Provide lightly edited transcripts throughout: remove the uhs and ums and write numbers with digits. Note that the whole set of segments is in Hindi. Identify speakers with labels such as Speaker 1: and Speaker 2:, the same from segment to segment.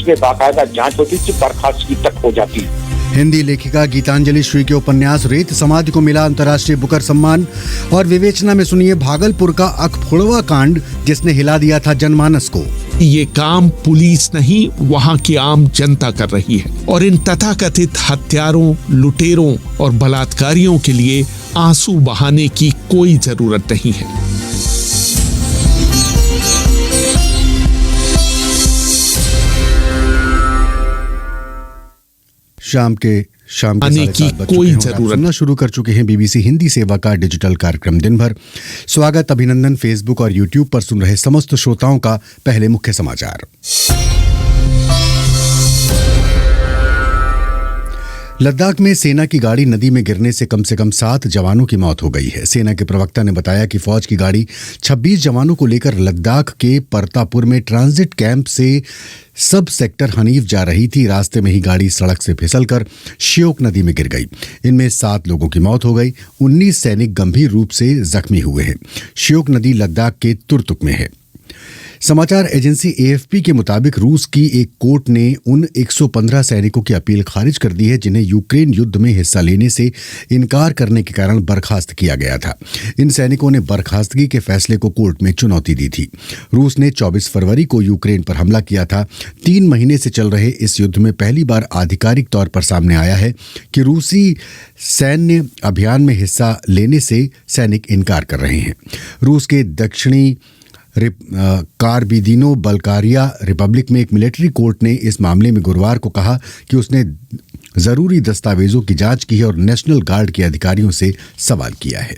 Speaker 1: उसमें बाकायदा जांच होती थी, बर्खास्तगी तक हो जाती।
Speaker 2: हिंदी लेखिका गीतांजलि श्री के उपन्यास रेत समाधि को मिला अंतर्राष्ट्रीय बुकर सम्मान। और विवेचना में सुनिए भागलपुर का अखफुड़वा कांड जिसने हिला दिया था जनमानस को।
Speaker 3: ये काम पुलिस नहीं, वहाँ की आम जनता कर रही है और इन तथाकथित हत्यारों, लुटेरों और बलात्कारियों के लिए आंसू बहाने की कोई जरूरत नहीं है।
Speaker 2: शाम के
Speaker 3: आने की कोई जरूरत
Speaker 2: सुनना शुरू कर चुके हैं बीबीसी हिंदी सेवा का डिजिटल कार्यक्रम दिन भर। स्वागत, अभिनंदन। फेसबुक और यूट्यूब पर सुन रहे समस्त श्रोताओं का पहले मुख्य समाचार। लद्दाख में सेना की गाड़ी नदी में गिरने से कम 7 जवानों की मौत हो गई है। सेना के प्रवक्ता ने बताया कि फौज की गाड़ी 26 जवानों को लेकर लद्दाख के परतापुर में ट्रांजिट कैंप से सब सेक्टर हनीफ जा रही थी। रास्ते में ही गाड़ी सड़क से फिसलकर श्योक नदी में गिर गई। इनमें 7 लोगों की मौत हो गई। 19 सैनिक गंभीर रूप से जख्मी हुए हैं। श्योक नदी लद्दाख के तुर्तुक में है। समाचार एजेंसी एएफपी के मुताबिक रूस की एक कोर्ट ने उन 115 सैनिकों की अपील खारिज कर दी है जिन्हें यूक्रेन युद्ध में हिस्सा लेने से इनकार करने के कारण बर्खास्त किया गया था। इन सैनिकों ने बर्खास्तगी के फैसले को कोर्ट में चुनौती दी थी। रूस ने 24 फरवरी को यूक्रेन पर हमला किया था। 3 महीने से चल रहे इस युद्ध में पहली बार आधिकारिक तौर पर सामने आया है कि रूसी सैन्य अभियान में हिस्सा लेने से सैनिक इनकार कर रहे हैं। रूस के दक्षिणी कारबीदिनो बल्गारिया रिपब्लिक में एक मिलिट्री कोर्ट ने इस मामले में गुरुवार को कहा कि उसने जरूरी दस्तावेजों की जांच की है और नेशनल गार्ड के अधिकारियों से सवाल किया है।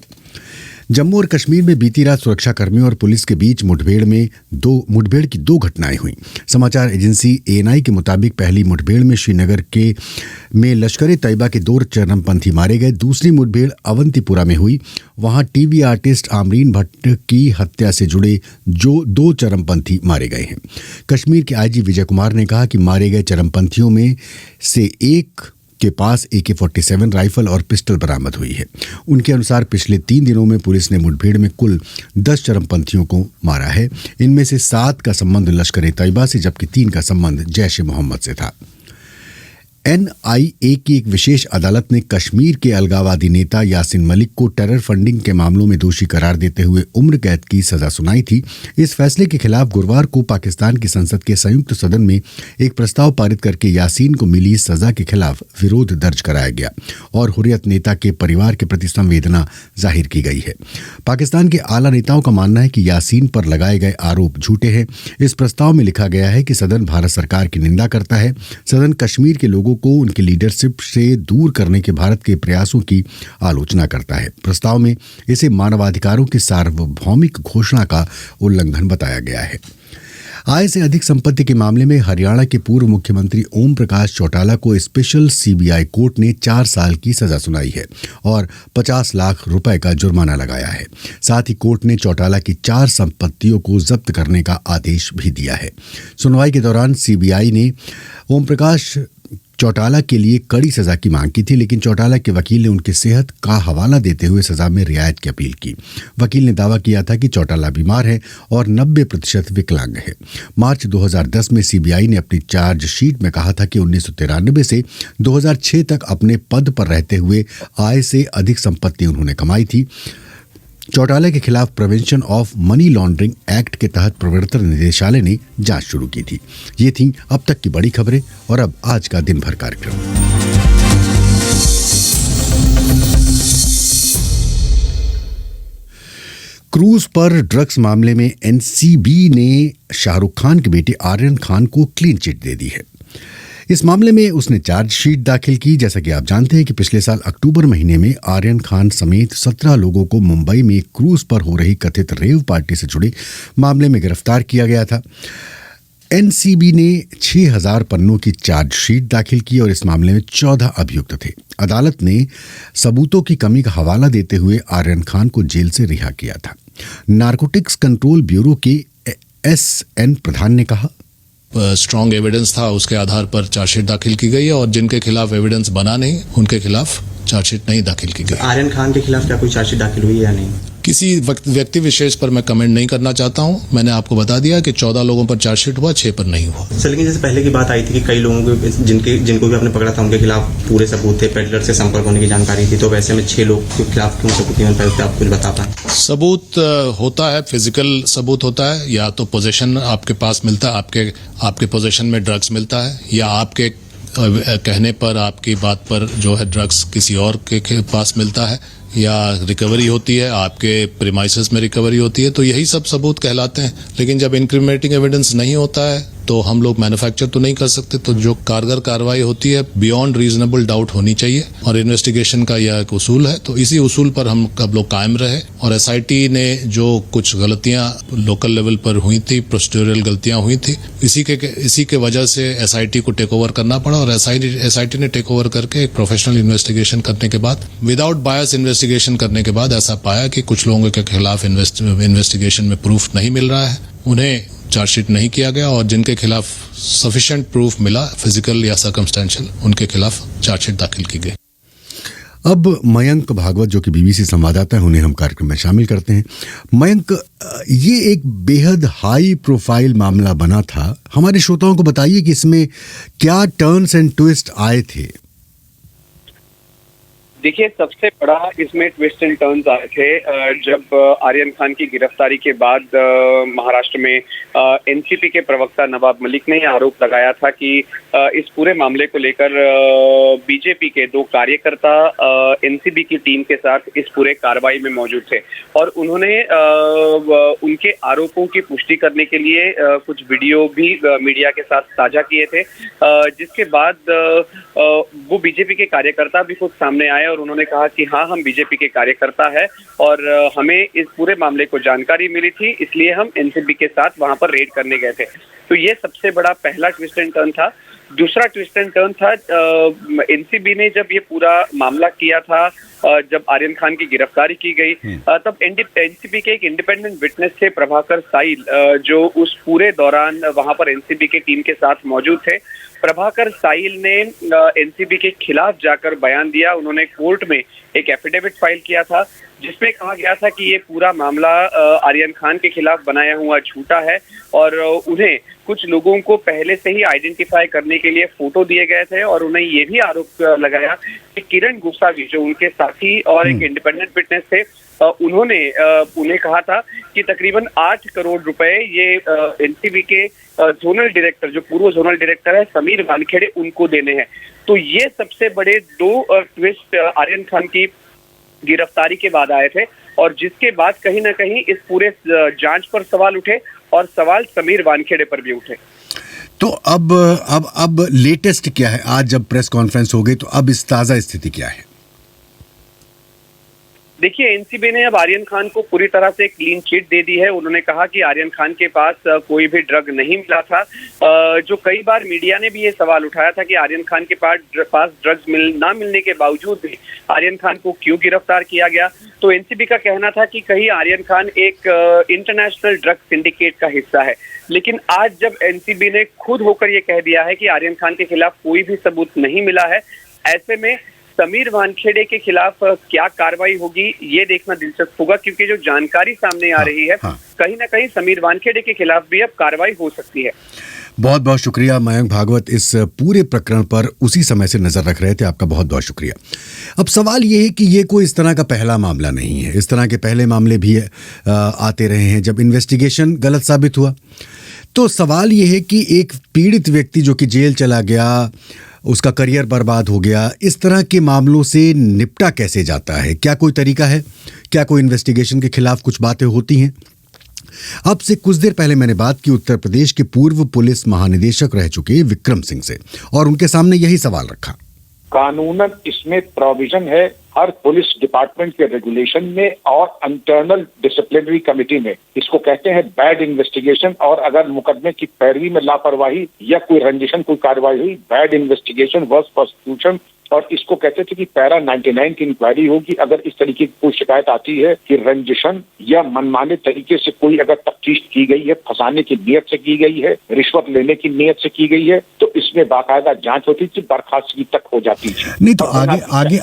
Speaker 2: जम्मू और कश्मीर में बीती रात सुरक्षाकर्मियों और पुलिस के बीच मुठभेड़ की 2 घटनाएं हुई। समाचार एजेंसी एएनआई के मुताबिक पहली मुठभेड़ में श्रीनगर में लश्कर तैयबा के 2 चरमपंथी मारे गए। दूसरी मुठभेड़ अवंतीपुरा में हुई। वहां टीवी आर्टिस्ट आमरीन भट्ट की हत्या से जुड़े 2 चरमपंथी मारे गए हैं। कश्मीर के आईजी विजय कुमार ने कहा कि मारे गए चरमपंथियों में से एक के पास AK-47 राइफल और पिस्टल बरामद हुई है। उनके अनुसार पिछले 3 दिनों में पुलिस ने मुठभेड़ में कुल 10 चरमपंथियों को मारा है। इनमें से 7 का संबंध लश्कर तैयबा से जबकि 3 का संबंध जैश ए मोहम्मद से था। NIA की एक विशेष अदालत ने कश्मीर के अलगाववादी नेता यासीन मलिक को टेरर फंडिंग के मामलों में दोषी करार देते हुए उम्र कैद की सजा सुनाई थी। इस फैसले के खिलाफ गुरुवार को पाकिस्तान की संसद के संयुक्त सदन में एक प्रस्ताव पारित करके यासीन को मिली सजा के खिलाफ विरोध दर्ज कराया गया और हुर्रियत नेता के परिवार के प्रति संवेदना जाहिर की गई है। पाकिस्तान के आला नेताओं का मानना है कि यासीन पर लगाए गए आरोप झूठे हैं। इस प्रस्ताव में लिखा गया है कि सदन भारत सरकार की निंदा करता है। सदन कश्मीर के लोगों को उनकी लीडरशिप से दूर करने के भारत के प्रयासों की आलोचना करता है। प्रस्ताव में इसे मानवाधिकारों की सार्वभौमिक घोषणा का उल्लंघन बताया गया है। आय से अधिक संपत्ति के मामले में हरियाणा के पूर्व मुख्यमंत्री ओम प्रकाश चौटाला को स्पेशल CBI कोर्ट ने 4 साल की सजा सुनाई है और 50 लाख रुपए का जुर्माना लगाया है। साथ ही कोर्ट ने चौटाला की 4 संपत्तियों को जब्त करने का आदेश भी दिया है। सुनवाई के दौरान CBI ने ओम प्रकाश चौटाला के लिए कड़ी सजा की मांग की थी, लेकिन चौटाला के वकील ने उनकी सेहत का हवाला देते हुए सजा में रियायत की अपील की। वकील ने दावा किया था कि चौटाला बीमार है और 90% विकलांग है। मार्च 2010 में CBI ने अपनी चार्जशीट में कहा था कि 1993 से 2006 तक अपने पद पर रहते हुए आय से अधिक संपत्ति उन्होंने कमाई थी। चौटाला के खिलाफ prevention of money laundering act के तहत प्रवर्तन निदेशालय ने जांच शुरू की थी। ये थी अब तक की बड़ी खबरें और अब आज का दिन भर कार्यक्रम। क्रूज पर ड्रग्स मामले में NCB ने शाहरुख खान के बेटे आर्यन खान को क्लीन चिट दे दी है। इस मामले में उसने चार्जशीट दाखिल की। जैसा कि आप जानते हैं कि पिछले साल अक्टूबर महीने में आर्यन खान समेत 17 लोगों को मुंबई में एक क्रूज पर हो रही कथित रेव पार्टी से जुड़े मामले में गिरफ्तार किया गया था। NCB ने 6000 पन्नों की चार्जशीट दाखिल की और इस मामले में 14 अभियुक्त थे। अदालत ने सबूतों की कमी का हवाला देते हुए आर्यन खान को जेल से रिहा किया था। नारकोटिक्स कंट्रोल ब्यूरो के SN प्रधान ने कहा,
Speaker 4: स्ट्रॉन्ग एविडेंस था, उसके आधार पर चार्जशीट दाखिल की गई है और जिनके खिलाफ एविडेंस बना नहीं उनके खिलाफ चार्जशीट नहीं दाखिल की गई।
Speaker 5: आर्यन खान के खिलाफ क्या कोई चार्जशीट दाखिल हुई है या नहीं?
Speaker 4: किसी व्यक्ति विशेष पर मैं कमेंट नहीं करना चाहता हूं। मैंने आपको बता दिया कि 14 लोगों पर चार्जशीट हुआ, 6 पर नहीं हुआ।
Speaker 5: सर लेकिन जैसे पहले की बात आई थी कि कई लोगों को जिनको भी आपने पकड़ा था उनके खिलाफ पूरे सबूत थे, पेडलर से संपर्क होने की जानकारी थी, तो वैसे में 6 लोग के खिलाफ क्यों सबूत नहीं मिल पाए, आप कुछ बता पाए?
Speaker 4: सबूत होता है, फिजिकल सबूत होता है, या तो पोजीशन आपके पास मिलता है, आपके पोजीशन में ड्रग्स मिलता है, या आपके कहने पर, आपकी बात पर जो है ड्रग्स किसी और के पास मिलता है, या रिकवरी होती है, आपके प्रीमाइसेस में रिकवरी होती है, तो यही सब सबूत कहलाते हैं। लेकिन जब इंक्रिमिनेटिंग एविडेंस नहीं होता है तो हम लोग मैन्युफैक्चर तो नहीं कर सकते। तो जो कारगर कार्रवाई होती है बियॉन्ड रीजनेबल डाउट होनी चाहिए, और इन्वेस्टिगेशन का यह एक उसूल है, तो इसी उसूल पर हम लोग कायम रहे। और एसआईटी ने जो कुछ गलतियां लोकल लेवल पर हुई थी, प्रोसीड्यूरल गलतियां हुई थी, इसी के वजह से एसआईटी को टेक ओवर करना पड़ा, और एसआईटी ने टेक ओवर करके एक प्रोफेशनल इन्वेस्टिगेशन करने के बाद, विदाउट बायस इन्वेस्टिगेशन करने के बाद ऐसा पाया कि कुछ लोगों के खिलाफ इन्वेस्टिगेशन में प्रूफ नहीं मिल रहा है, उन्हें चार्जशीट नहीं किया गया, और जिनके खिलाफ सफिशिएंट प्रूफ मिला, फिजिकल या सर्कमस्टेंशियल, उनके खिलाफ चार्जशीट दाखिल की गई।
Speaker 2: अब मयंक भागवत जो कि बीबीसी संवाददाता है, उन्हें हम कार्यक्रम में शामिल करते हैं। मयंक, ये एक बेहद हाई प्रोफाइल मामला बना था, हमारे श्रोताओं को बताइए कि इसमें क्या टर्न्स एंड ट्विस्ट आए थे?
Speaker 6: देखिए, सबसे बड़ा इसमें ट्विस्ट एंड टर्न्स आए थे जब आर्यन खान की गिरफ्तारी के बाद महाराष्ट्र में एनसीपी के प्रवक्ता नवाब मलिक ने आरोप लगाया था कि इस पूरे मामले को लेकर बीजेपी के 2 कार्यकर्ता एनसीबी की टीम के साथ इस पूरे कार्रवाई में मौजूद थे, और उन्होंने उनके आरोपों की पुष्टि करने के लिए कुछ वीडियो भी मीडिया के साथ साझा किए थे, जिसके बाद वो बीजेपी के कार्यकर्ता भी खुद सामने आए और उन्होंने कहा कि हाँ, हम बीजेपी के कार्यकर्ता है और हमें इस पूरे मामले को जानकारी मिली थी, इसलिए हम एनसीबी के साथ वहां पर रेड करने गए थे। तो ये सबसे बड़ा पहला ट्विस्ट एंड टर्न था। दूसरा ट्विस्ट एंड टर्न था, एनसीबी ने जब ये पूरा मामला किया था, जब आर्यन खान की गिरफ्तारी की गई, तब एनसीबी के एक इंडिपेंडेंट विटनेस थे प्रभाकर साइल, जो उस पूरे दौरान वहां पर एनसीबी की टीम के साथ मौजूद थे। प्रभाकर साइल ने एनसीबी के खिलाफ जाकर बयान दिया। उन्होंने कोर्ट में एक एफिडेविट फाइल किया था जिसमें कहा गया था कि ये पूरा मामला आर्यन खान के खिलाफ बनाया हुआ झूठा है, और उन्हें कुछ लोगों को पहले से ही आइडेंटिफाई करने के लिए फोटो दिए गए थे, और उन्हें ये भी आरोप लगाया कि किरण गोसावी जो उनके साथी और एक इंडिपेंडेंट विटनेस थे, उन्होंने उन्हें कहा था कि तकरीबन 8 करोड़ रुपए ये एनसीबी के जोनल डायरेक्टर, जो पूर्व जोनल डायरेक्टर है समीर वानखेड़े, उनको देने हैं। तो ये सबसे बड़े 2 ट्विस्ट आर्यन खान की गिरफ्तारी के बाद आए थे, और जिसके बाद कहीं ना कहीं इस पूरे जांच पर सवाल उठे, और सवाल समीर वानखेड़े पर भी उठे।
Speaker 2: तो अब लेटेस्ट क्या है? आज जब प्रेस कॉन्फ्रेंस हो गई तो अब इस ताजा स्थिति क्या है?
Speaker 6: देखिए, एनसीबी ने अब आर्यन खान को पूरी तरह से क्लीन चिट दे दी है। उन्होंने कहा कि आर्यन खान के पास कोई भी ड्रग नहीं मिला था। जो कई बार मीडिया ने भी ये सवाल उठाया था कि आर्यन खान के पास ड्रग्स ना मिलने के बावजूद भी आर्यन खान को क्यों गिरफ्तार किया गया, तो एनसीबी का कहना था कि कहीं आर्यन खान एक इंटरनेशनल ड्रग सिंडिकेट का हिस्सा है। लेकिन आज जब एनसीबी ने खुद होकर ये कह दिया है कि आर्यन खान के खिलाफ कोई भी सबूत नहीं मिला है, ऐसे में समीर वानखेड़े के खिलाफ क्या कार्रवाई होगी ये देखना दिलचस्प होगा, क्योंकि जो जानकारी सामने आ रही है, कहीं ना कहीं समीर वानखेड़े के खिलाफ भी अब कार्रवाई हो सकती है।
Speaker 2: बहुत बहुत शुक्रिया मयंक भागवत, इस पूरे प्रकरण पर उसी समय से नजर रख रहे थे, आपका बहुत बहुत शुक्रिया। अब सवाल ये है कि ये कोई इस तरह का पहला मामला नहीं है, इस तरह के पहले मामले भी आते रहे हैं जब इन्वेस्टिगेशन गलत साबित हुआ। तो सवाल ये है कि एक पीड़ित व्यक्ति जो कि जेल चला गया, उसका करियर बर्बाद हो गया, इस तरह के मामलों से निपटा कैसे जाता है? क्या कोई तरीका है? क्या कोई इन्वेस्टिगेशन के खिलाफ कुछ बातें होती हैं? अब से कुछ देर पहले मैंने बात की उत्तर प्रदेश के पूर्व पुलिस महानिदेशक रह चुके विक्रम सिंह से, और उनके सामने यही सवाल रखा।
Speaker 1: कानूनन इसमें प्रोविजन है हर पुलिस डिपार्टमेंट के रेगुलेशन में और इंटरनल डिसिप्लिनरी कमेटी में, इसको कहते हैं बैड इन्वेस्टिगेशन। और अगर मुकदमे की पैरवी में लापरवाही या कोई रंजिशन, कोई कार्रवाई हुई, बैड इन्वेस्टिगेशन वर्स प्रोसिक्यूशन, और इसको कहते थे कि पैरा 99 की इंक्वायरी होगी। अगर इस तरीके की कोई शिकायत आती है कि रंजिशन या मनमाने तरीके से कोई अगर तफ्तीश की गई है, फंसाने की नीयत से की गई है, रिश्वत लेने की नीयत से की गई है, तो इसमें इसमें बाकायदा जांच होती थी, बर्खास्तगी तक हो जाती थी।
Speaker 2: नहीं तो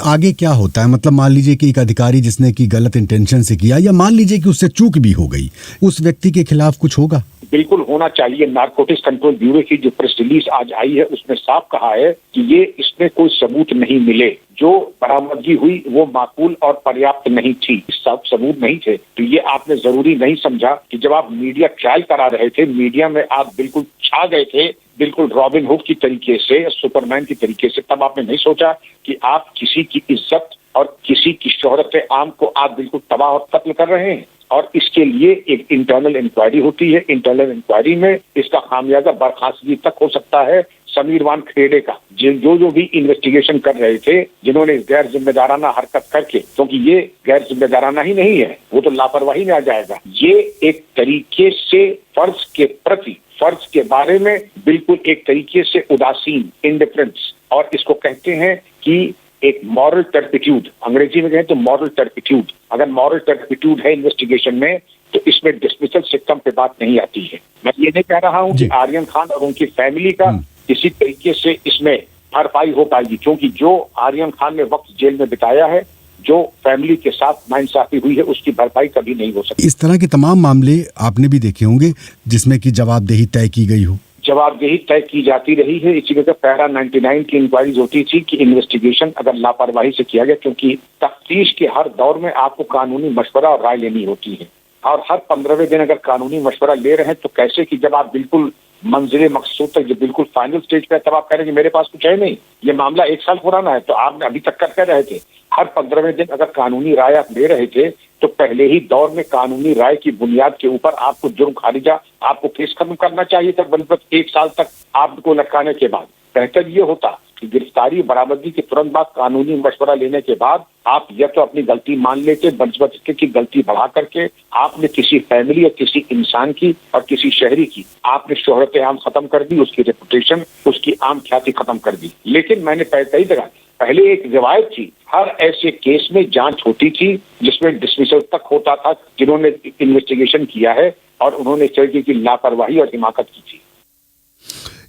Speaker 2: आगे क्या होता है? मतलब मान लीजिए कि एक अधिकारी जिसने की गलत इंटेंशन से किया, या मान लीजिए कि उससे चूक भी हो गई, उस व्यक्ति के खिलाफ कुछ होगा?
Speaker 1: बिल्कुल होना चाहिए। नारकोटिक्स कंट्रोल ब्यूरो की जो प्रेस रिलीज आज आई है उसमें साफ कहा है कि ये इसमें कोई सबूत नहीं मिले, जो बरामदगी हुई वो माकूल और पर्याप्त नहीं थी, सब सबूत नहीं थे। तो ये आपने जरूरी नहीं समझा कि जब आप मीडिया ट्रायल करा रहे थे, मीडिया में आप बिल्कुल छा गए थे, बिल्कुल रॉबिन हुड की तरीके से, सुपरमैन की तरीके से, तब आपने नहीं सोचा कि आप किसी की इज्जत और किसी की शोहरत आम को आप बिल्कुल तबाह और कत्ल कर रहे हैं। और इसके लिए एक इंटरनल इंक्वायरी होती है। इंटरनल इंक्वायरी में इसका खामियाजा बर्खास्तगी तक हो सकता है। समीर वान खेड़े का जो भी इन्वेस्टिगेशन कर रहे थे, जिन्होंने गैर जिम्मेदाराना हरकत करके, क्योंकि ये गैर जिम्मेदाराना ही नहीं है, वो तो लापरवाही में आ जाएगा, ये एक तरीके से फर्ज के प्रति, फर्ज के बारे में बिल्कुल एक तरीके से उदासीन, इंडिफरेंस, और इसको कहते हैं कि एक मॉरल टर्पिट्यूड, अंग्रेजी में कहें तो मॉरल टर्पिट्यूड। अगर मॉरल टर्पिट्यूड है इन्वेस्टिगेशन में तो इसमें डिसमिसल सिस्टम पे बात नहीं आती है। मैं ये नहीं कह रहा हूँ कि आर्यन खान और उनकी फैमिली का किसी तरीके से इसमें भरपाई हो पाएगी, क्योंकि जो आर्यन खान ने वक्त जेल में बिताया है, जो फैमिली के साथ नाइंसाफी हुई है, उसकी भरपाई कभी नहीं हो सकती।
Speaker 2: इस तरह के तमाम मामले आपने भी देखे होंगे जिसमें कि जवाबदेही तय की गई हो।
Speaker 1: जवाबदेही तय की जाती रही है। इसी वजह से पैरा 99 की इंक्वायरीज होती थी कि इन्वेस्टिगेशन अगर लापरवाही से किया गया, क्योंकि तफ्तीश के हर दौर में आपको कानूनी मशवरा और राय लेनी होती है, और हर 15वें दिन अगर कानूनी मशवरा ले रहे हैं तो कैसे कि जब आप बिल्कुल मंजिले मकसूद तक, जब बिल्कुल फाइनल स्टेज पे, तब आप कह रहे हैं कि मेरे पास कुछ है नहीं, ये मामला 1 साल पुराना है, तो आप अभी तक कर रहे थे। हर 15वें दिन अगर कानूनी राय आप ले रहे थे तो पहले ही दौर में कानूनी राय की बुनियाद के ऊपर आपको जुर्म खारिजा, आपको केस खत्म करना चाहिए था, बनस्बत 1 साल तक आपको लटकाने के बाद। बेहतर ये होता कि गिरफ्तारी बरामदगी के तुरंत बाद कानूनी मशवरा लेने के बाद आप या तो अपनी गलती मान लेते, बनस्बत इसके की गलती बढ़ा करके आपने किसी फैमिली या किसी इंसान की और किसी शहरी की आपने शोहरत आम खत्म कर दी, उसकी रेपुटेशन, उसकी आम ख्याति खत्म कर दी। लेकिन मैंने कई जगह पहले एक रिवायत थी, हर ऐसे केस में जांच होती थी जिसमें डिसमिसल तक होता था, जिन्होंने इन्वेस्टिगेशन किया है और उन्होंने इस तरीके की लापरवाही और हिमाकत की थी।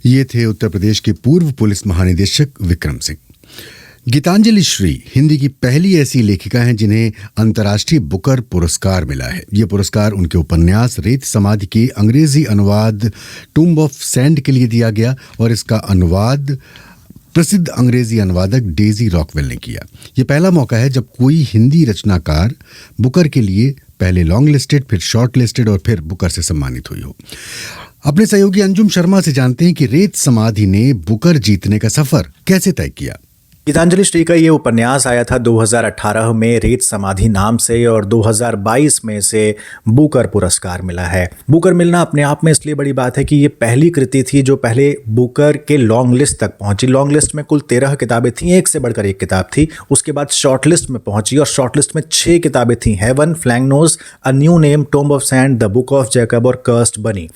Speaker 2: ये थे उत्तर प्रदेश के पूर्व पुलिस महानिदेशक विक्रम सिंह। गीतांजलि श्री हिंदी की पहली ऐसी लेखिका हैं जिन्हें अंतर्राष्ट्रीय बुकर पुरस्कार मिला है। ये पुरस्कार उनके उपन्यास रेत समाधि के अंग्रेजी अनुवाद टूम्ब ऑफ सैंड के लिए दिया गया, और इसका अनुवाद प्रसिद्ध अंग्रेजी अनुवादक डेजी रॉकवेल ने किया। ये पहला मौका है जब कोई हिंदी रचनाकार बुकर के लिए पहले लॉन्ग लिस्टेड, फिर शॉर्ट लिस्टेड और फिर बुकर से सम्मानित हुई हो। अपने सहयोगी अंजुम शर्मा से जानते हैं कि रेत समाधि ने बुकर जीतने का सफर कैसे तय किया।
Speaker 7: गीतांजलि श्री का ये उपन्यास आया था 2018 में रेत समाधि नाम से, और 2022 में से बुकर पुरस्कार मिला है। बुकर मिलना अपने आप में इसलिए बड़ी बात है कि ये पहली कृति थी जो पहले बुकर के लॉन्ग लिस्ट तक पहुंची। लॉन्ग लिस्ट में कुल 13 किताबें थी, एक से बढ़कर एक किताब थी। उसके बाद शॉर्ट लिस्ट में पहुंची और शॉर्ट लिस्ट में 6 किताबें थी, हेवन, फ्लैंग knows, a new name, tomb of sand, the book of Jacob और cursed bunny.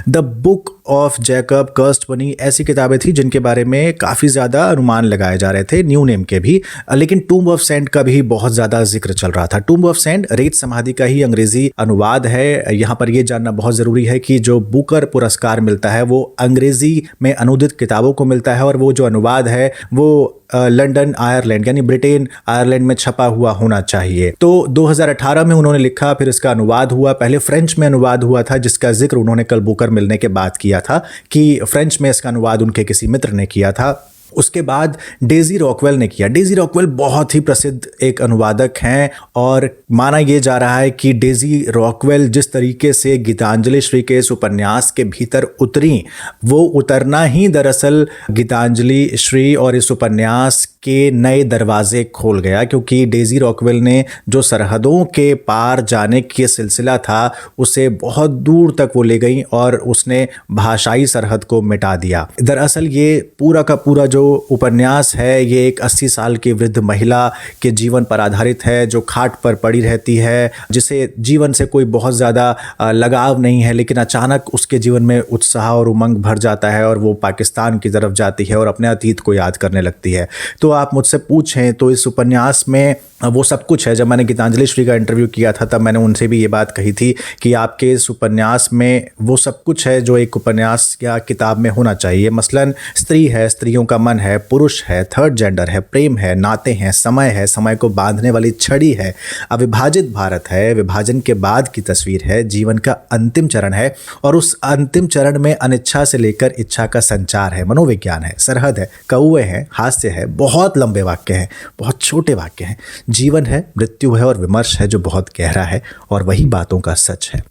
Speaker 7: The book of Jacob, cursed bunny ऐसी किताबें थी जिनके बारे में काफ़ी ज़्यादा अनुमान लगाए जा रहे थे, न्यू नेम के भी, लेकिन टूम्ब ऑफ सैंड का भी बहुत ज़्यादा जिक्र चल रहा था। टूम्ब ऑफ सैंड रेत समाधि का ही अंग्रेजी अनुवाद है। यहाँ पर यह जानना बहुत ज़रूरी है कि जो बुकर पुरस्कार मिलता है वो अंग्रेजी में अनुदित किताबों को मिलता है, और वो जो अनुवाद है वो लंदन, आयरलैंड यानी ब्रिटेन, आयरलैंड में छपा हुआ होना चाहिए। तो 2018 में उन्होंने लिखा, फिर इसका अनुवाद हुआ। पहले फ्रेंच में अनुवाद हुआ था जिसका जिक्र उन्होंने कल बुकर मिलने के बाद किया था कि फ्रेंच में इसका अनुवाद उनके किसी मित्र ने किया था। उसके बाद डेजी रॉकवेल ने किया। डेजी रॉकवेल बहुत ही प्रसिद्ध एक अनुवादक हैं, और माना यह जा रहा है कि डेजी रॉकवेल जिस तरीके से गीतांजलि श्री के इस उपन्यास के भीतर उतरी, वो उतरना ही दरअसल गीतांजलि श्री और इस उपन्यास के नए दरवाजे खोल गया, क्योंकि डेजी रॉकवेल ने जो सरहदों के पार जाने के सिलसिला था उसे बहुत दूर तक वो ले गई और उसने भाषाई सरहद को मिटा दिया। दरअसल ये पूरा का पूरा जो उपन्यास है ये एक 80 साल की वृद्ध महिला के जीवन पर आधारित है, जो खाट पर पड़ी रहती है, जिसे जीवन से कोई बहुत ज़्यादा लगाव नहीं है, लेकिन अचानक उसके जीवन में उत्साह और उमंग भर जाता है और वो पाकिस्तान की तरफ जाती है और अपने अतीत को याद करने लगती है। तो आप मुझसे पूछें तो इस उपन्यास में वो सब कुछ है। जब मैंने गीतांजलि श्री का इंटरव्यू किया था तब मैंने उनसे भी ये बात कही थी कि आपके इस उपन्यास में वो सब कुछ है जो एक उपन्यास या किताब में होना चाहिए। मसलन स्त्री है, स्त्रियों का मन है, पुरुष है, थर्ड जेंडर है, प्रेम है, नाते हैं, समय को बांधने वाली छड़ी है, अविभाजित भारत है, विभाजन के बाद की तस्वीर है, जीवन का अंतिम चरण है और उस अंतिम चरण में अनिच्छा से लेकर इच्छा का संचार है, मनोविज्ञान है, सरहद है, कौए हैं, हास्य है, बहुत लंबे वाक्य हैं, बहुत छोटे वाक्य हैं, जीवन है, मृत्यु है और विमर्श है जो बहुत गहरा है और वही बातों का सच है।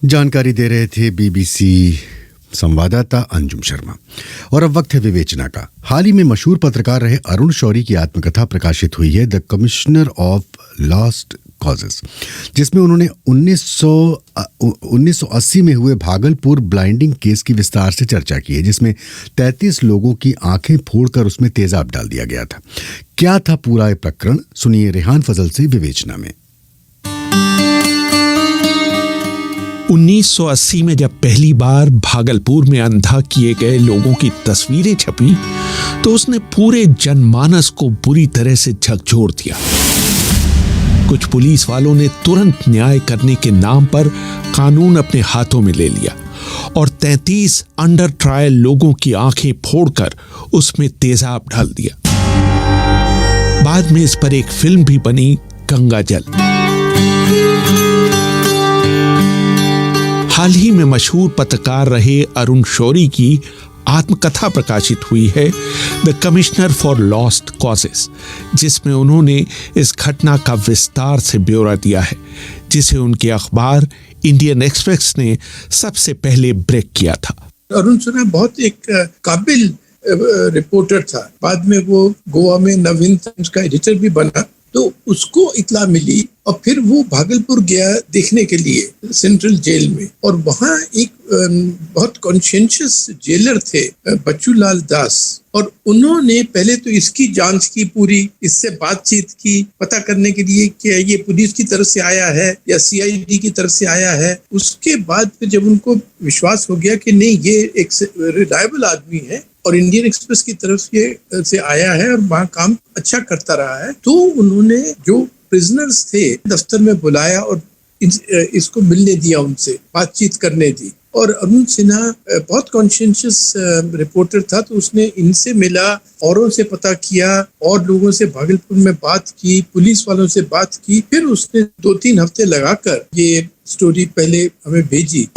Speaker 2: जानकारी दे रहे थे बीबीसी संवाददाता अंजुम शर्मा। और अब वक्त है विवेचना का। हाल ही में मशहूर पत्रकार रहे अरुण शौरी की आत्मकथा प्रकाशित हुई है, the commissioner of lost causes, जिसमें उन्होंने 1980 में हुए भागलपुर ब्लाइंडिंग केस की विस्तार से चर्चा की है, जिसमें 33 लोगों की आंखें फोड़कर उसमें तेजाब डाल दिया गया था। क्या था पूरा ये प्रकरण, सुनिए रेहान फजल से विवेचना में।
Speaker 3: 1980 में जब पहली बार भागलपुर में अंधा किए गए लोगों की तस्वीरें छपी तो उसने पूरे जनमानस को बुरी तरह से झकझोर दिया। कुछ पुलिस वालों ने तुरंत न्याय करने के नाम पर कानून अपने हाथों में ले लिया और 33 अंडर ट्रायल लोगों की आंखें फोड़कर उसमें तेजाब डाल दिया। बाद में इस पर एक फिल्म भी बनी, गंगा जल। हाल ही में मशहूर पत्रकार रहे अरुण शौरी की आत्मकथा प्रकाशित हुई है, the commissioner for lost causes, जिसमें उन्होंने इस घटना का विस्तार से ब्यौरा दिया है, जिसे उनके अखबार इंडियन एक्सप्रेस ने सबसे पहले ब्रेक किया था।
Speaker 8: अरुण शौरी बहुत एक काबिल रिपोर्टर था। बाद में वो गोवा में नवहिंद टाइम्स का एडिटर भी बना, तो उसको इत्ला मिली और फिर वो भागलपुर गया देखने के लिए सेंट्रल जेल में, और वहाँ एक बहुत कॉन्शियस जेलर थे बच्चूलाल दास, और उन्होंने पहले तो इसकी जांच की पूरी, इससे बातचीत की पता करने के लिए कि ये पुलिस की तरफ से आया है या सीआईडी की तरफ से आया है। उसके बाद फिर जब उनको विश्वास हो गया कि नहीं ये एक रिलायबल आदमी है और इंडियन एक्सप्रेस की तरफ से आया है और वहाँ काम अच्छा करता रहा है, तो उन्होंने जो प्रिजनर्स थे दफ्तर में बुलाया और इसको मिलने दिया, उनसे बातचीत करने दी। और अरुण सिन्हा बहुत कॉन्शियस रिपोर्टर था, तो उसने इनसे मिला, औरों से पता किया और लोगों से भागलपुर में बात की, पुलिस वालों से बात की, फिर उसने 2-3 हफ्ते लगाकर ये स्टोरी पहले हमें भेजी।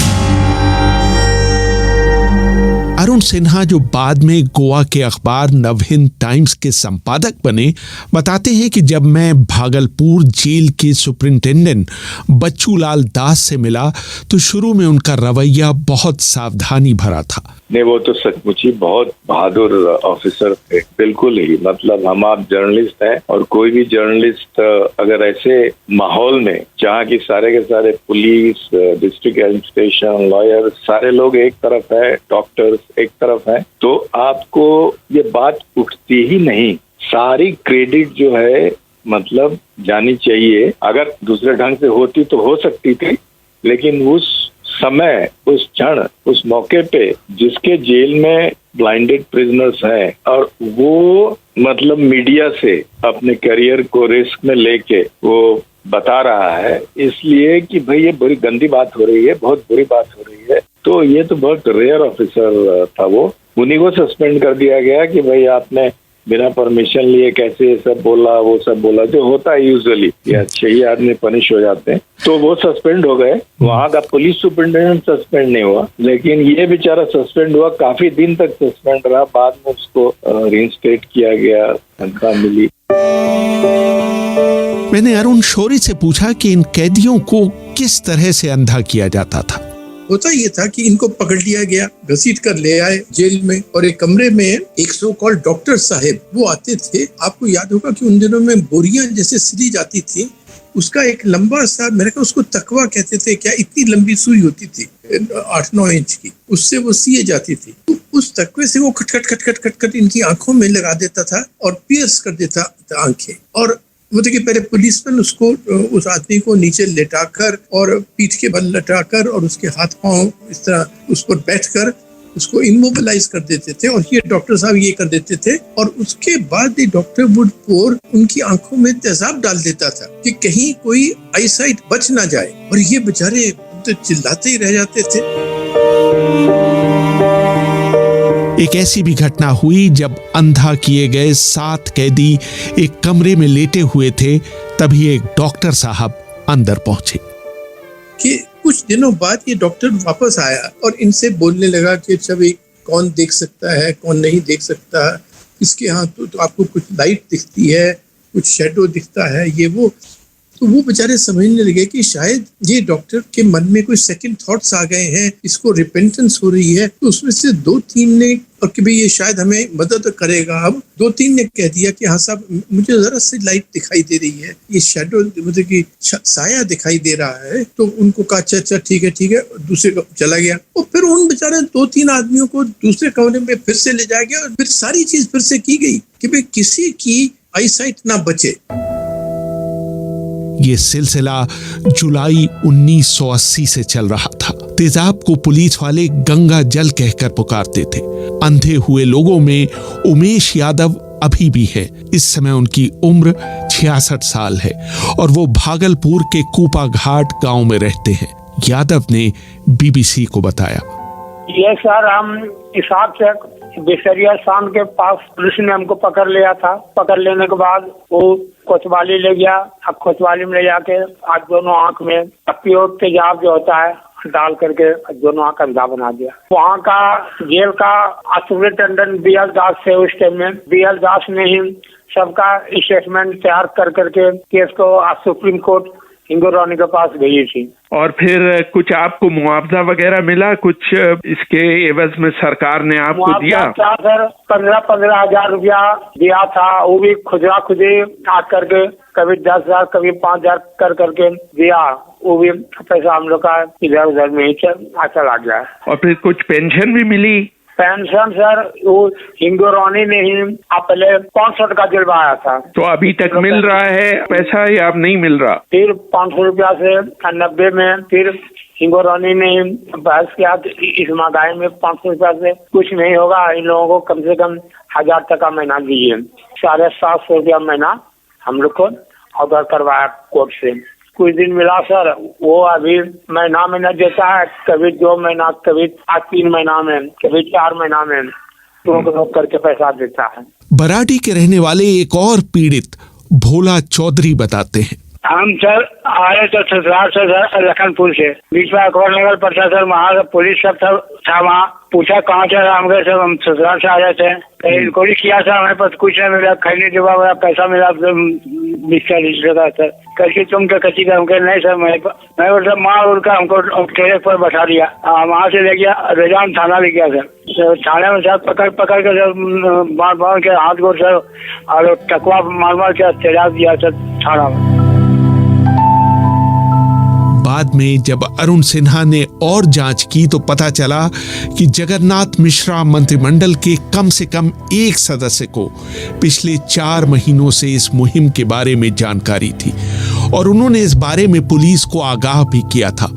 Speaker 3: अरुण सिन्हा, जो बाद में गोवा के अखबार नवहिंद टाइम्स के संपादक बने, बताते हैं कि जब मैं भागलपुर जेल के सुपरिंटेंडेंट बच्चूलाल दास से मिला तो शुरू में उनका रवैया बहुत सावधानी भरा था।
Speaker 9: नहीं, वो तो सचमुच ही बहुत बहादुर ऑफिसर थे, बिल्कुल ही। मतलब हम आप जर्नलिस्ट हैं और कोई भी जर्नलिस्ट अगर ऐसे माहौल में जहाँ की सारे के सारे पुलिस, डिस्ट्रिक्ट एडमिनिस्ट्रेशन, लॉयर, सारे लोग एक तरफ है, डॉक्टर्स एक तरफ है, तो आपको ये बात उठती ही नहीं। सारी क्रेडिट जो है मतलब जानी चाहिए। अगर दूसरे ढंग से होती तो हो सकती थी, लेकिन उस समय, उस क्षण, उस मौके पे जिसके जेल में ब्लाइंडेड प्रिजनर्स हैं और वो मतलब मीडिया से अपने करियर को रिस्क में लेके वो बता रहा है, इसलिए कि भाई ये बड़ी गंदी बात हो रही है, बहुत बुरी बात हो रही है, तो ये तो बहुत रेयर ऑफिसर था वो। उन्हीं को सस्पेंड कर दिया गया कि भाई आपने बिना परमिशन लिए कैसे सब बोला, वो सब बोला, जो होता है यूजुअली, ये अच्छे ही आदमी पनिश हो जाते हैं, तो वो सस्पेंड हो गए। वहां का पुलिस सुपरिटेंडेंट सस्पेंड नहीं हुआ, लेकिन ये बेचारा सस्पेंड हुआ, काफी दिन तक सस्पेंड रहा, बाद में उसको रीइंस्टेट किया गया, तनख्वाह मिली।
Speaker 3: मैंने अरुण शौरी से पूछा कि इन कैदियों को किस तरह से अंधा किया जाता था।
Speaker 8: होता ये था कि इनको पकड़ लिया गया, घसीट कर ले आए जेल में, और एक कमरे में एक सो कॉल्ड डॉक्टर साहब वो आते थे। आपको याद होगा कि उन दिनों में बोरियां जैसे सिली जाती थी, उसका एक लंबा सा, मेरे को उसको तकवा कहते थे क्या, इतनी लंबी सुई होती थी 8-9 इंच की, उससे वो सिए जाती थी। तो उस तकवे से वो खट इनकी आंखों में लगा देता था और पियर्स कर देता था आंखें। और वो देखिए पहले पुलिसमैन उसको, उस आदमी को नीचे लेटाकर और पीठ के बल लटाकर और उसके हाथ पांव इस तरह उस पर बैठकर उसको इमोबिलाइज कर देते थे और ये डॉक्टर साहब ये कर देते थे और उसके बाद डॉक्टर वुड पोर उनकी आंखों में तेजाब डाल देता था कि कहीं कोई आईसाइट बच ना जाए और ये बेचारे तो चिल्लाते ही रह जाते थे।
Speaker 3: एक ऐसी भी घटना हुई जब अंधा किए गए 7 कैदी एक कमरे में लेटे हुए थे, तभी एक डॉक्टर साहब अंदर पहुंचे।
Speaker 8: कि कुछ दिनों बाद ये डॉक्टर वापस आया और इनसे बोलने लगा कि अच्छा भाई कौन देख सकता है कौन नहीं देख सकता, इसके यहाँ तो आपको कुछ लाइट दिखती है, कुछ शेडो दिखता है, ये वो। तो वो बेचारे समझने लगे कि शायद ये डॉक्टर के मन में कोई सेकंड थॉट्स आ गए हैं, इसको रिपेंटेंस हो रही है। तो उसमें से 2-3 ने और कि भाई ये शायद हमें मदद करेगा। अब 2-3 ने कह दिया कि हाँ साहब मुझे जरा सी लाइट दिखाई दे रही है, ये शेडो मतलब कि साया दिखाई दे रहा है। तो उनको कहा अच्छा ठीक है, दूसरे को चला गया और फिर उन बेचारे 2-3 आदमियों को दूसरे कमरे में फिर से ले जाया गया और फिर सारी चीज फिर से की गई कि भाई किसी की आईसाइट ना बचे।
Speaker 3: ये सिलसिला जुलाई 1980 से चल रहा था। तेजाब को पुलिस वाले गंगा जल कहकर पुकारते थे। अंधे हुए लोगों में उमेश यादव अभी भी है। इस समय उनकी उम्र 66 साल है और वो भागलपुर के कूपा घाट गांव में रहते हैं। यादव ने बीबीसी को बताया,
Speaker 10: ये सर हम हिसाब से बिसरिया शाम के पास पुलिस ने हमको पकड़ लिया था। पकड़ लेने के बाद वो कोतवाली ले गया। अब कोतवाली में ले जाके आज दोनों आंख में प्योर तेजाब जो होता है डाल करके दोनों आंख अंधा बना दिया। वहाँ का जेल का सुपरिटेंडेंट BL दास थे उस टाइम में। BL दास ने ही सबका स्टेटमेंट तैयार कर करके केस को सुप्रीम कोर्ट हिंगोरानी के पास भेजी थी।
Speaker 11: और फिर कुछ आपको मुआवजा वगैरह मिला? कुछ इसके एवज में सरकार ने आपको दिया?
Speaker 10: सर 15 हजार रुपया दिया था, वो भी खुदरा खुदी आ करके कभी 10,000 कभी 5,000 कर करके दिया। वो भी पैसा हम लोग का इधर उधर में ही चला गया।
Speaker 11: और फिर कुछ पेंशन भी मिली?
Speaker 10: पेंशन सर वो हिंगोरानी ने ही पहले 65 का दिलवाया था।
Speaker 11: तो अभी तक मिल रहा है पैसा या अब नहीं मिल रहा?
Speaker 10: फिर 500 रुपया से 90 में फिर हिंगोरानी ने बहस किया इस महंगाई में 500 रुपया से कुछ नहीं होगा, इन लोगों को कम से कम 1000 तक का महीना दीजिए। 750 रुपया महीना हम लोग को ऑर्डर करवाया कोर्ट से। कुछ दिन मिला सर, वो अभी महीना में न देता है, कभी 2 महीना, कभी 3 महीना में, कभी 4 महीना में रोक करके पैसा देता है।
Speaker 3: बराडी के रहने वाले एक और पीड़ित भोला चौधरी बताते हैं,
Speaker 10: हम सर आए तो ससुराल से सर लखनपुर से, बीच में अकबर नगर पड़ता सर, वहाँ पुलिस सब था। वहाँ पूछा कहाँ से, हम गए सर हम ससुराल से आ रहे थे। इंक्वायरी किया सर, हमारे पास कुछ नहीं मिला, खैनी जवा हुआ पैसा मिला 20-40 का सर। कैसे तुम क्या कच्ची का? हमके नहीं सर, मैं बोलता माँ उनका हमको ट्रेन पर बैठा दिया। वहाँ से ले गया रेजान थाना ले गया सर। थाने में सर पकड़ के सर बांध के हाथ गोड़ सर और टकवा मार के तेजाब दिया सर थाना में।
Speaker 3: बाद में जब अरुण सिन्हा ने और जांच की तो पता चला कि जगन्नाथ मिश्रा मंत्रिमंडल के कम से कम एक सदस्य को पिछले 4 महीनों से इस मुहिम के बारे में जानकारी थी और उन्होंने इस बारे में पुलिस को आगाह भी किया था।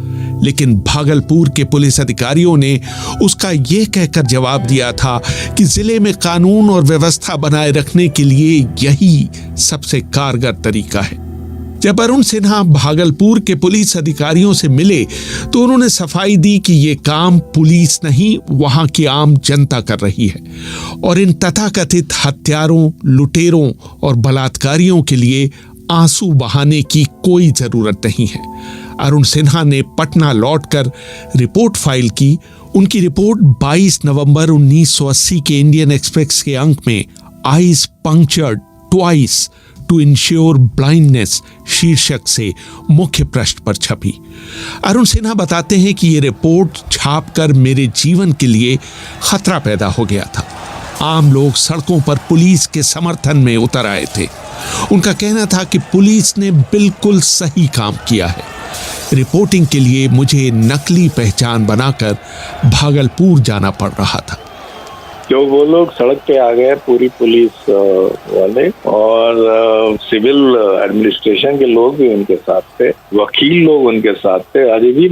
Speaker 3: लेकिन भागलपुर के पुलिस अधिकारियों ने उसका ये कहकर जवाब दिया था कि जिले में कानून और व्यवस्था बनाए रखने के लिए यही सबसे कारगर तरीका है। जब अरुण सिन्हा भागलपुर के पुलिस अधिकारियों से मिले तो उन्होंने सफाई दी कि ये काम पुलिस नहीं वहां की आम जनता कर रही है और इन तथाकथित हत्यारों, लुटेरों और बलात्कारियों के लिए आंसू बहाने की कोई जरूरत नहीं है। अरुण सिन्हा ने पटना लौटकर रिपोर्ट फाइल की। उनकी रिपोर्ट 22 नवंबर 1980 के इंडियन एक्सप्रेस के अंक में eyes punctured twice to ensure blindness शीर्षक से मुख्य पृष्ठ पर छपी। अरुण सिन्हा बताते हैं कि ये रिपोर्ट छापकर मेरे जीवन के लिए खतरा पैदा हो गया था। आम लोग सड़कों पर पुलिस के समर्थन में उतर आए थे। उनका कहना था कि पुलिस ने बिल्कुल सही काम किया है। रिपोर्टिंग के लिए मुझे नकली पहचान बनाकर भागलपुर जाना पड़ रहा था।
Speaker 9: जो वो लोग सड़क पे आ गए, पूरी पुलिस वाले और सिविल एडमिनिस्ट्रेशन के लोग भी उनके साथ थे, वकील लोग उनके साथ थे। अभी भी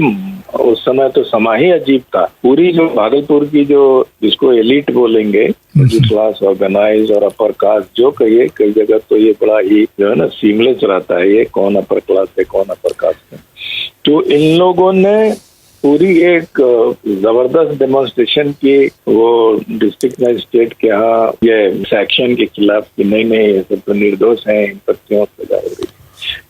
Speaker 9: उस समय तो समा ही अजीब था। पूरी जो भागलपुर की जो जिसको एलिट बोलेंगे, मिडिल क्लास, ऑर्गेनाइज और अपर कास्ट जो कहिए, कई जगह तो ये बड़ा ही जो है ना सीमलेस रहता है, ये कौन अपर क्लास है कौन अपर कास्ट है। तो इन लोगों ने पूरी एक जबरदस्त डेमोन्स्ट्रेशन की वो डिस्ट्रिक्ट मजिस्ट्रेट के यहाँ ये सेक्शन के खिलाफ कि नहीं ये सब तो निर्दोष हैं, इन पर क्यों सजा हो रही है,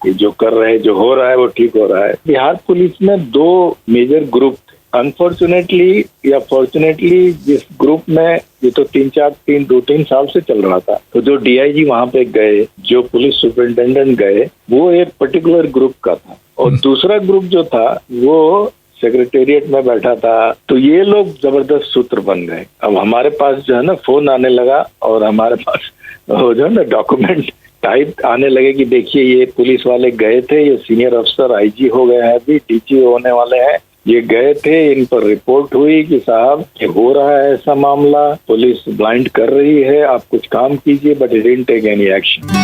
Speaker 9: ये जो कर रहे हैं, जो हो रहा है वो ठीक हो रहा है। बिहार पुलिस में 2 मेजर ग्रुप थे। अनफॉर्चुनेटली या फॉर्चुनेटली जिस ग्रुप में ये तो 2-3 साल से चल रहा था, तो जो डीआईजी वहां पे गए, जो पुलिस सुपरिटेंडेंट गए, वो एक पर्टिकुलर ग्रुप का था और दूसरा ग्रुप जो था वो सेक्रेटेरिएट में बैठा था। तो ये लोग जबरदस्त सूत्र बन गए। अब हमारे पास जो है ना फोन आने लगा और हमारे पास जो है ना डॉक्यूमेंट टाइप आने लगे कि देखिए ये पुलिस वाले गए थे, ये सीनियर अफसर आईजी हो गए हैं, अभी डीजी होने वाले हैं, ये गए थे, इन पर रिपोर्ट हुई कि साहब ये हो रहा है ऐसा मामला, पुलिस ब्लाइंड कर रही है, आप कुछ काम कीजिए, but it didn't take any action.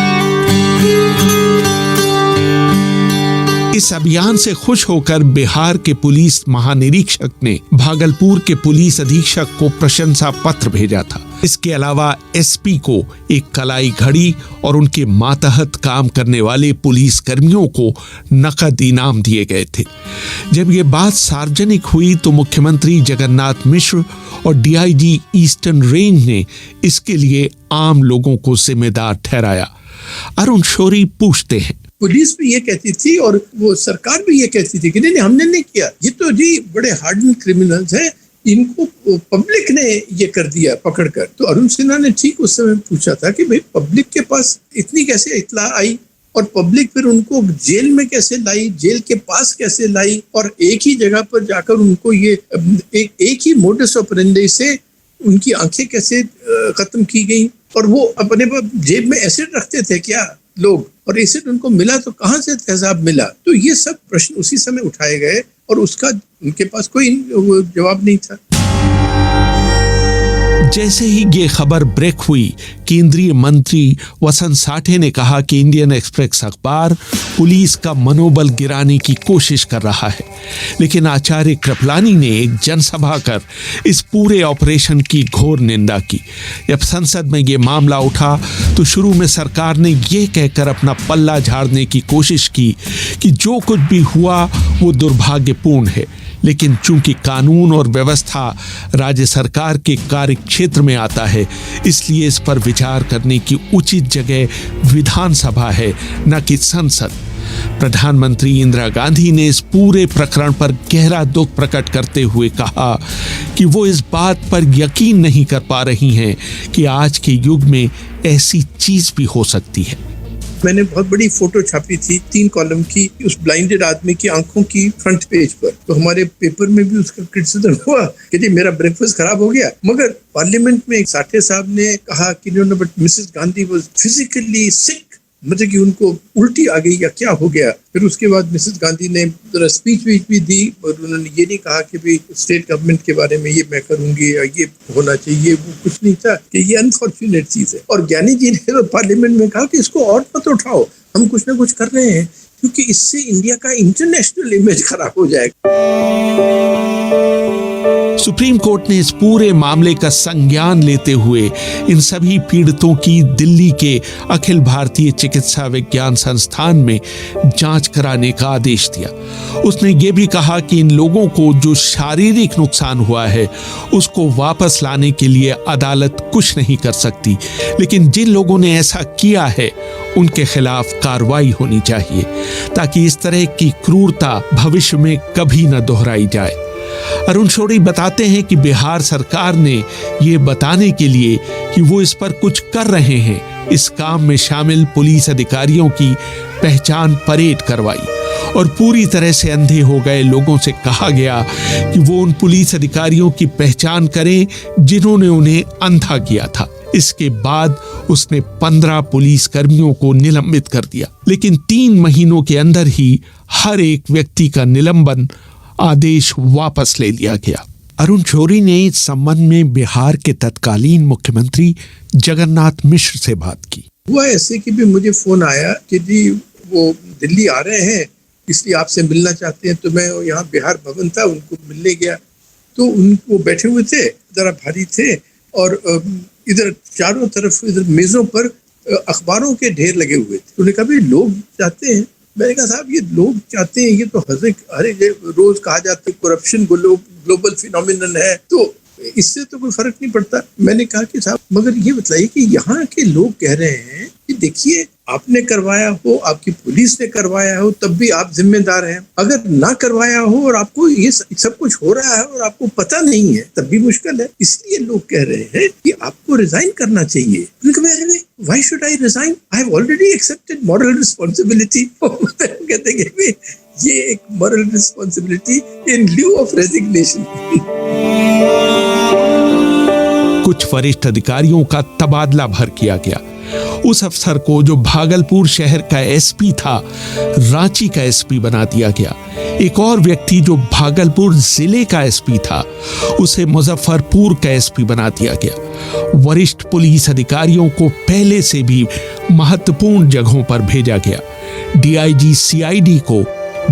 Speaker 3: इस अभियान से खुश होकर बिहार के पुलिस महानिरीक्षक ने भागलपुर के पुलिस अधीक्षक को प्रशंसा पत्र भेजा था। इसके अलावा एसपी को एक कलाई घड़ी और उनके मातहत काम करने वाले पुलिस कर्मियों को नकद इनाम दिए गए थे। जब ये बात सार्वजनिक हुई तो मुख्यमंत्री जगन्नाथ मिश्र और डीआईजी ईस्टर्न रेंज ने इसके लिए आम लोगों को जिम्मेदार ठहराया। अरुण शौरी पूछते हैं,
Speaker 8: पुलिस भी ये कहती थी और वो सरकार भी ये कहती थी कि नहीं हमने नहीं किया, ये तो जी बड़े हार्डन क्रिमिनल्स हैं, इनको पब्लिक ने ये कर दिया पकड़कर। तो अरुण सिन्हा ने ठीक उस समय पूछा था कि भाई पब्लिक के पास इतनी कैसे इत्तला आई और पब्लिक फिर उनको जेल में कैसे लाई, जेल के पास कैसे लाई और एक ही जगह पर जाकर उनको ये एक ही मोडस ऑपरेंडी से उनकी आंखें कैसे खत्म की गई। और वो अपने जेब में एसिड रखते थे क्या लोग, और एसिड उनको मिला तो कहाँ से तेजाब मिला। तो ये सब प्रश्न उसी समय उठाए गए और उसका उनके पास कोई जवाब नहीं था।
Speaker 3: जैसे ही ये खबर ब्रेक हुई, केंद्रीय मंत्री वसंत साठे ने कहा कि इंडियन एक्सप्रेस अखबार पुलिस का मनोबल गिराने की कोशिश कर रहा है। लेकिन आचार्य कृपलानी ने एक जनसभा कर इस पूरे ऑपरेशन की घोर निंदा की। जब संसद में ये मामला उठा तो शुरू में सरकार ने ये कहकर अपना पल्ला झाड़ने की कोशिश की कि जो कुछ भी हुआ वो दुर्भाग्यपूर्ण है, लेकिन चूंकि कानून और व्यवस्था राज्य सरकार के कार्य क्षेत्र में आता है, इसलिए इस पर विचार करने की उचित जगह विधानसभा है, न कि संसद। प्रधानमंत्री इंदिरा गांधी ने इस पूरे प्रकरण पर गहरा दुख प्रकट करते हुए कहा कि वो इस बात पर यकीन नहीं कर पा रही हैं कि आज के युग में ऐसी चीज भी हो सकती है।
Speaker 8: मैंने बहुत बड़ी फोटो छापी थी 3 कॉलम की उस ब्लाइंडेड आदमी की आंखों की फ्रंट पेज पर, तो हमारे पेपर में भी उसका क्रिटिसिज्म हुआ कि जी मेरा ब्रेकफास्ट खराब हो गया। मगर पार्लियामेंट में एक साठे साहब ने कहा कि but Mrs Gandhi was physically sick, मतलब कि उनको उल्टी आ गई या क्या हो गया। फिर उसके बाद मिसेस गांधी ने स्पीच भी दी और उन्होंने ये नहीं कहा कि भाई स्टेट गवर्नमेंट के बारे में ये मैं करूंगी या ये होना चाहिए, वो कुछ नहीं था कि ये अनफॉर्चुनेट चीज है। और ज्ञानी जी ने तो पार्लियामेंट में कहा कि इसको और मत उठाओ, हम कुछ ना कुछ कर रहे हैं, क्योंकि इससे इंडिया का इंटरनेशनल इमेज खराब हो जाएगा।
Speaker 3: सुप्रीम कोर्ट ने इस पूरे मामले का संज्ञान लेते हुए इन सभी पीड़ितों की दिल्ली के अखिल भारतीय चिकित्सा विज्ञान संस्थान में जांच कराने का आदेश दिया। उसने ये भी कहा कि इन लोगों को जो शारीरिक नुकसान हुआ है उसको वापस लाने के लिए अदालत कुछ नहीं कर सकती, लेकिन जिन लोगों ने ऐसा किया है उनके खिलाफ कार्रवाई होनी चाहिए ताकि इस तरह की क्रूरता भविष्य में कभी न दोहराई जाए। अरुण शौरी बताते हैं कि बिहार सरकार ने ये बताने के लिए कि वो इस पर कुछ कर रहे हैं, इस काम में शामिल पुलिस अधिकारियों की पहचान परेड करवाई और पूरी तरह से अंधे हो गए लोगों से कहा गया कि वो उन पुलिस अधिकारियों की पहचान करें जिन्होंने उन्हें अंधा किया था। इसके बाद उसने 15 पुलिस कर्मियों को निलंबित कर दिया, लेकिन 3 महीनों के अंदर ही हर एक व्यक्ति का निलंबन आदेश वापस ले लिया गया। अरुण शौरी ने इस संबंध में बिहार के तत्कालीन मुख्यमंत्री जगन्नाथ मिश्र से बात की।
Speaker 8: हुआ ऐसे कि भी मुझे फोन आया कि जी वो दिल्ली आ रहे हैं इसलिए आपसे मिलना चाहते हैं। तो मैं यहाँ बिहार भवन था, उनको मिलने गया तो उनको बैठे हुए थे, जरा भारी थे और इधर चारों तरफ इधर मेजों पर अखबारों के ढेर लगे हुए थे। उन्होंने कहा भाई लोग चाहते हैं। मैंने कहा साहब ये लोग चाहते हैं, ये तो हर रोज कहा जाता है करप्शन ग्लोबल फिनोमिनन है, तो इससे तो कोई फर्क नहीं पड़ता। मैंने कहा कि साहब मगर ये बताइए कि यहाँ के लोग कह रहे हैं कि देखिए आपने करवाया हो, आपकी पुलिस ने करवाया हो, तब भी आप जिम्मेदार हैं। अगर ना करवाया हो और आपको ये सब कुछ हो रहा है और आपको पता नहीं है, तब भी मुश्किल है। इसलिए लोग कह रहे हैं कि आपको रिजाइन करना चाहिए। Why should I resign? I have already accepted moral responsibility. कहते हैं ये एक moral responsibility in lieu of resignation.
Speaker 3: कुछ वरिष्ठ अधिकारियों का तबादला भर किया गया। उस अफसर को जो भागलपुर शहर का एसपी था, रांची का एसपी बना दिया गया। एक और व्यक्ति जो भागलपुर जिले का एसपी था, उसे मुजफ्फरपुर का एसपी बना दिया गया। वरिष्ठ पुलिस अधिकारियों को पहले से भी महत्वपूर्ण जगहों पर भेजा गया। डीआईजी सीआईडी को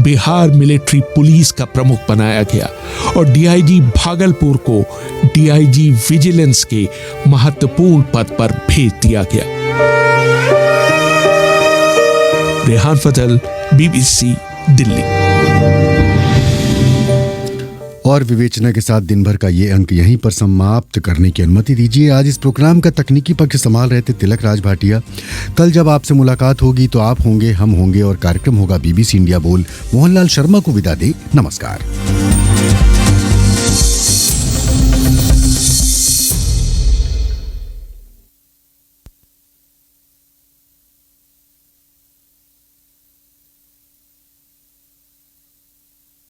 Speaker 3: बिहार मिलिट्री पुलिस का प्रमुख बनाया गया और डीआईजी भागलपुर को डीआईजी विजिलेंस के महत्वपूर्ण पद पर भेज दिया गया। रेहान फजल, बीबीसी दिल्ली।
Speaker 2: और विवेचना के साथ दिन भर का ये अंक यहीं पर समाप्त करने की अनुमति दीजिए। आज इस प्रोग्राम का तकनीकी पक्ष संभाल रहे थे तिलक राज भाटिया। कल जब आपसे मुलाकात होगी तो आप होंगे, हम होंगे और कार्यक्रम होगा बीबीसी इंडिया बोल। मोहनलाल शर्मा को विदा दे, नमस्कार।